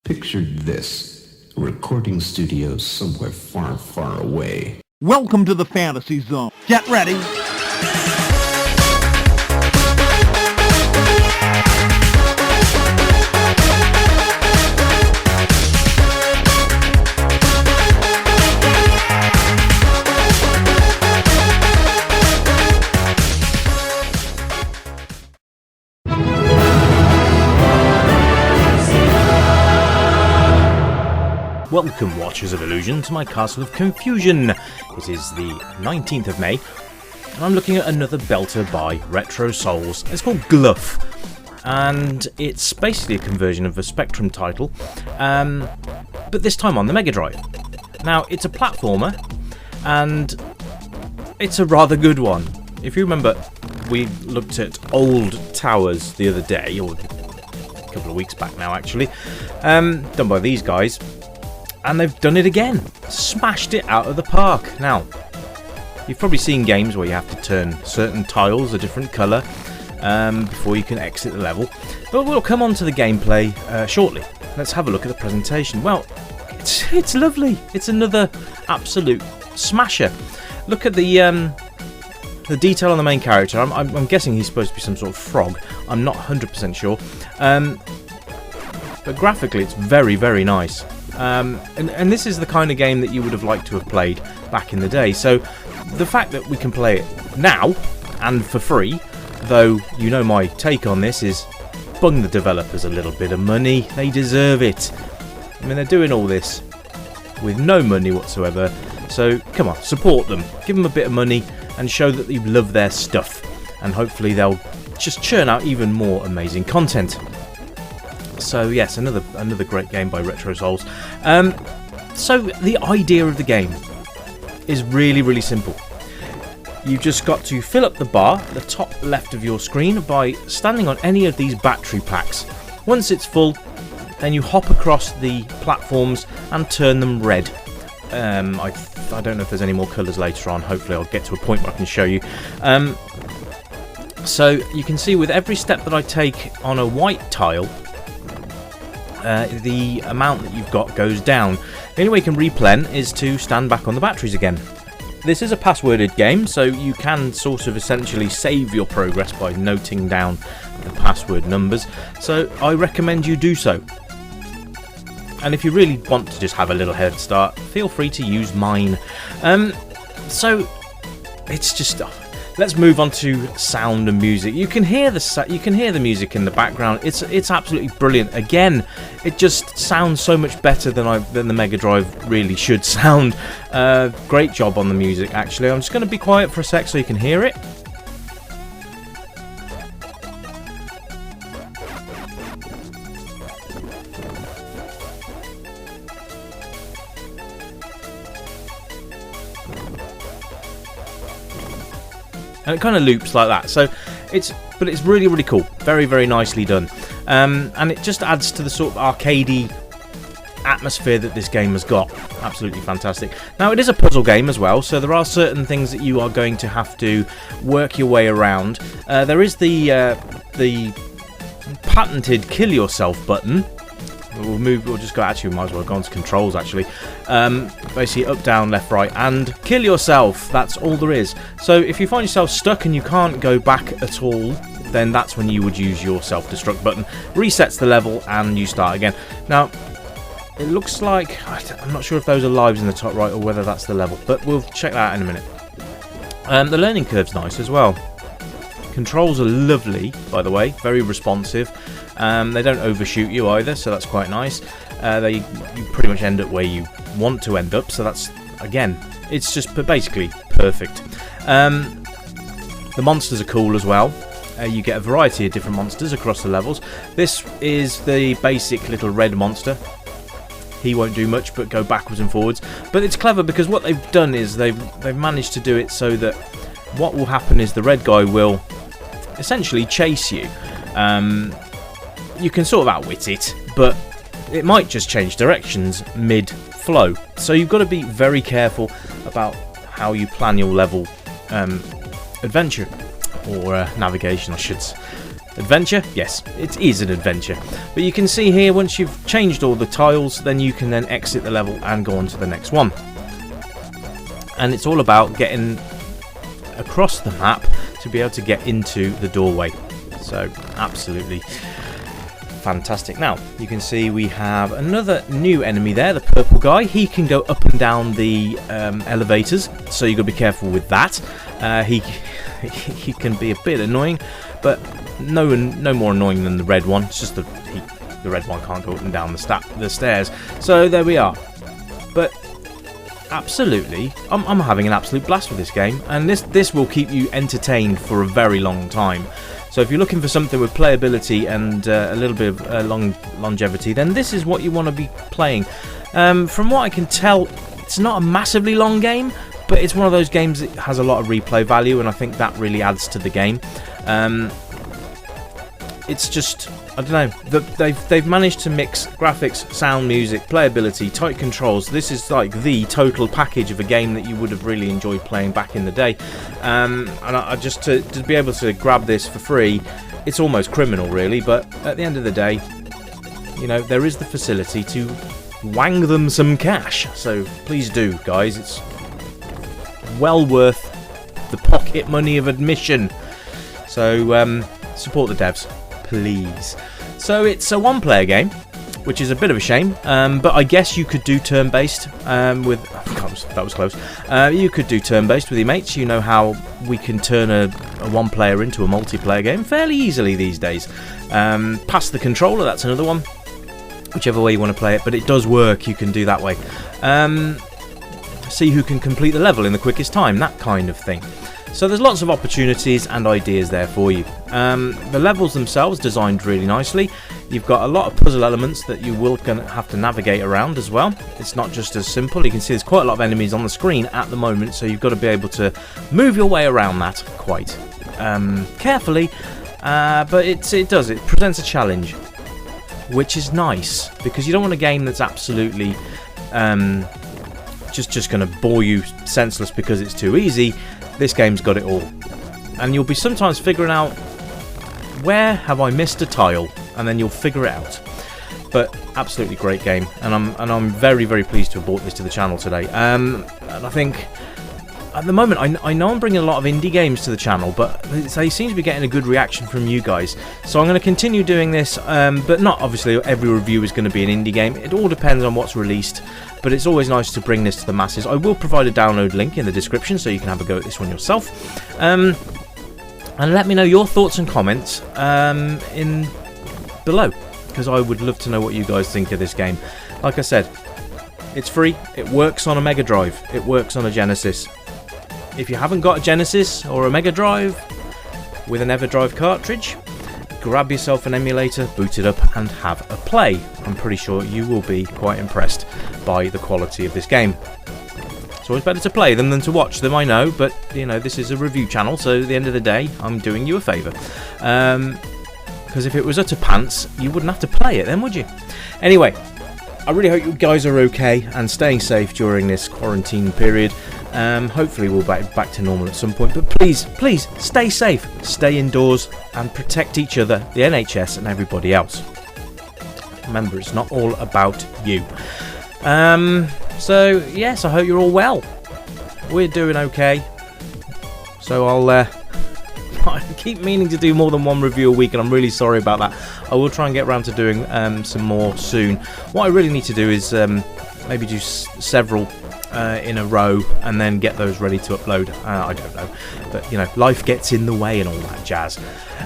Picture this, a recording studio somewhere far, far away. Welcome to the fantasy zone. Get ready. Welcome, Watchers of Illusion, to my Castle of Confusion. It is the 19th of May, and I'm looking at another belter by Retro Souls. It's called Gluf, and it's basically a conversion of a Spectrum title, but this time on the Mega Drive. Now, it's a platformer, and it's a rather good one. If you remember, we looked at Old Towers the other day, or a couple of weeks back now actually, done by these guys. And they've done it again. Smashed it out of the park. Now, you've probably seen games where you have to turn certain tiles a different colour before you can exit the level. But we'll come on to the gameplay shortly. Let's have a look at the presentation. Well, it's lovely. It's another absolute smasher. Look at the detail on the main character. I'm guessing he's supposed to be some sort of frog. I'm not 100% sure. But graphically, it's very, very nice. And this is the kind of game that you would have liked to have played back in the day. So the fact that we can play it now and for free, though you know my take on this is bung the developers a little bit of money. They deserve it. I mean, they're doing all this with no money whatsoever. So come on, support them. Give them a bit of money and show that you love their stuff. And hopefully they'll just churn out even more amazing content. So yes, another great game by Retro Souls. So the idea of the game is really, really simple. You've just got to fill up the bar at the top left of your screen by standing on any of these battery packs. Once it's full, then you hop across the platforms and turn them red. I don't know if there's any more colours later on. Hopefully I'll get to a point where I can show you. So you can see with every step that I take on a white tile, the amount that you've got goes down. The only way you can replen is to stand back on the batteries again. This is a passworded game, so you can sort of essentially save your progress by noting down the password numbers, so I recommend you do so. And if you really want to just have a little head start, feel free to use mine. So it's just... Let's move on to sound and music. You can hear the music in the background. It's absolutely brilliant. Again, it just sounds so much better than the Mega Drive really should sound. Great job on the music, actually. I'm just going to be quiet for a sec so you can hear it. And it kind of loops like that, so it's really, really cool, very, very nicely done, and it just adds to the sort of arcadey atmosphere that this game has got. Absolutely fantastic. Now, it is a puzzle game as well, so there are certain things that you are going to have to work your way around. There is the patented kill yourself button. We'll just go, actually we might as well go on to controls actually. Basically up, down, left, right and kill yourself. That's all there is. So if you find yourself stuck and you can't go back at all, then that's when you would use your self-destruct button. Resets the level and you start again. Now it looks like, I'm not sure if those are lives in the top right or whether that's the level, but we'll check that out in a minute. The learning curve's nice as well. Controls are lovely, by the way, very responsive. They don't overshoot you either, so that's quite nice. You pretty much end up where you want to end up, so that's, again, it's just basically perfect. The monsters are cool as well. You get a variety of different monsters across the levels. This is the basic little red monster. He won't do much but go backwards and forwards. But it's clever because what they've done is they've managed to do it so that what will happen is the red guy will essentially chase you. You can sort of outwit it, but it might just change directions mid-flow. So you've got to be very careful about how you plan your level adventure, or navigation, I should Adventure? Yes, it is an adventure. But you can see here, once you've changed all the tiles, then you can then exit the level and go on to the next one. And it's all about getting across the map to be able to get into the doorway. So, absolutely fantastic. Now, you can see we have another new enemy there, the purple guy. He can go up and down the elevators, so you've got to be careful with that. He can be a bit annoying, but no more annoying than the red one. It's just the red one can't go up and down the stairs. So there we are. But absolutely, I'm having an absolute blast with this game, and this will keep you entertained for a very long time. So if you're looking for something with playability and a little bit of longevity, then this is what you want to be playing. From what I can tell, it's not a massively long game, but it's one of those games that has a lot of replay value, and I think that really adds to the game. It's just, I don't know, they've managed to mix graphics, sound, music, playability, tight controls. This is like the total package of a game that you would have really enjoyed playing back in the day. And I just to be able to grab this for free, it's almost criminal really, but at the end of the day, you know, there is the facility to wang them some cash. So please do, guys, it's well worth the pocket money of admission. So support the devs, please. So it's a one-player game, which is a bit of a shame, but I guess you could do turn-based with... that was close. You could do turn-based with your mates. You know how we can turn a one-player into a multiplayer game fairly easily these days. Pass the controller, that's another one. Whichever way you want to play it, but it does work, you can do that way. See who can complete the level in the quickest time, that kind of thing. So there's lots of opportunities and ideas there for you. The levels themselves designed really nicely. You've got a lot of puzzle elements that you will have to navigate around as well. It's not just as simple. You can see there's quite a lot of enemies on the screen at the moment, so you've got to be able to move your way around that quite carefully. But it presents a challenge, which is nice, because you don't want a game that's absolutely just going to bore you senseless because it's too easy. This game's got it all, and you'll be sometimes figuring out where have I missed a tile, and then you'll figure it out. But absolutely great game, and I'm very, very pleased to have brought this to the channel today. And I think at the moment I know I'm bringing a lot of indie games to the channel, but they seem to be getting a good reaction from you guys. So I'm going to continue doing this, but not obviously every review is going to be an indie game. It all depends on what's released. But it's always nice to bring this to the masses. I will provide a download link in the description so you can have a go at this one yourself. And let me know your thoughts and comments in below, because I would love to know what you guys think of this game. Like I said, it's free, it works on a Mega Drive, it works on a Genesis. If you haven't got a Genesis or a Mega Drive with an EverDrive cartridge, grab yourself an emulator, boot it up and have a play. I'm pretty sure you will be quite impressed by the quality of this game. It's always better to play them than to watch them, I know, but you know, this is a review channel, so at the end of the day I'm doing you a favour. Because if it was utter pants, you wouldn't have to play it then, would you? Anyway, I really hope you guys are okay and staying safe during this quarantine period. Hopefully we'll be back to normal at some point, but please stay safe, stay indoors and protect each other, the NHS and everybody else. Remember, it's not all about you. So yes, I hope you're all well. We're doing okay, so I keep meaning to do more than one review a week, and I'm really sorry about that. I will try and get around to doing some more soon. What I really need to do is maybe do several in a row and then get those ready to upload. I don't know, but you know, life gets in the way and all that jazz.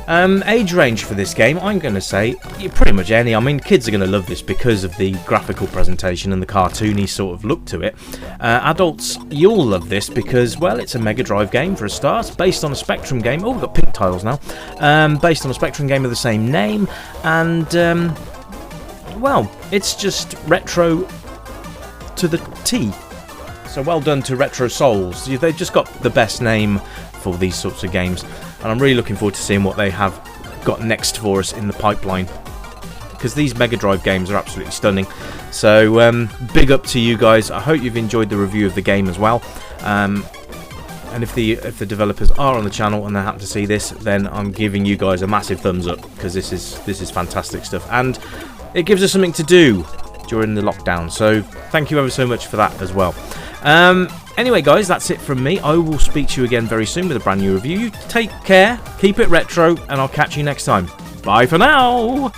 Age range for this game, I'm going to say pretty much any. I mean, kids are going to love this because of the graphical presentation and the cartoony sort of look to it. Adults, you'll love this because, well, it's a Mega Drive game for a start, based on a Spectrum game. Oh, we've got pink tiles now. Based on a Spectrum game of the same name, and well, it's just retro to the T. So well done to Retro Souls. They've just got the best name for these sorts of games, and I'm really looking forward to seeing what they have got next for us in the pipeline, because these Mega Drive games are absolutely stunning. So big up to you guys. I hope you've enjoyed the review of the game as well. And if the developers are on the channel and they happen to see this, then I'm giving you guys a massive thumbs up, because this is fantastic stuff, and it gives us something to do during the lockdown. So thank you ever so much for that as well. Anyway, guys, that's it from me. I will speak to you again very soon with a brand new review. You take care, keep it retro, and I'll catch you next time. Bye for now.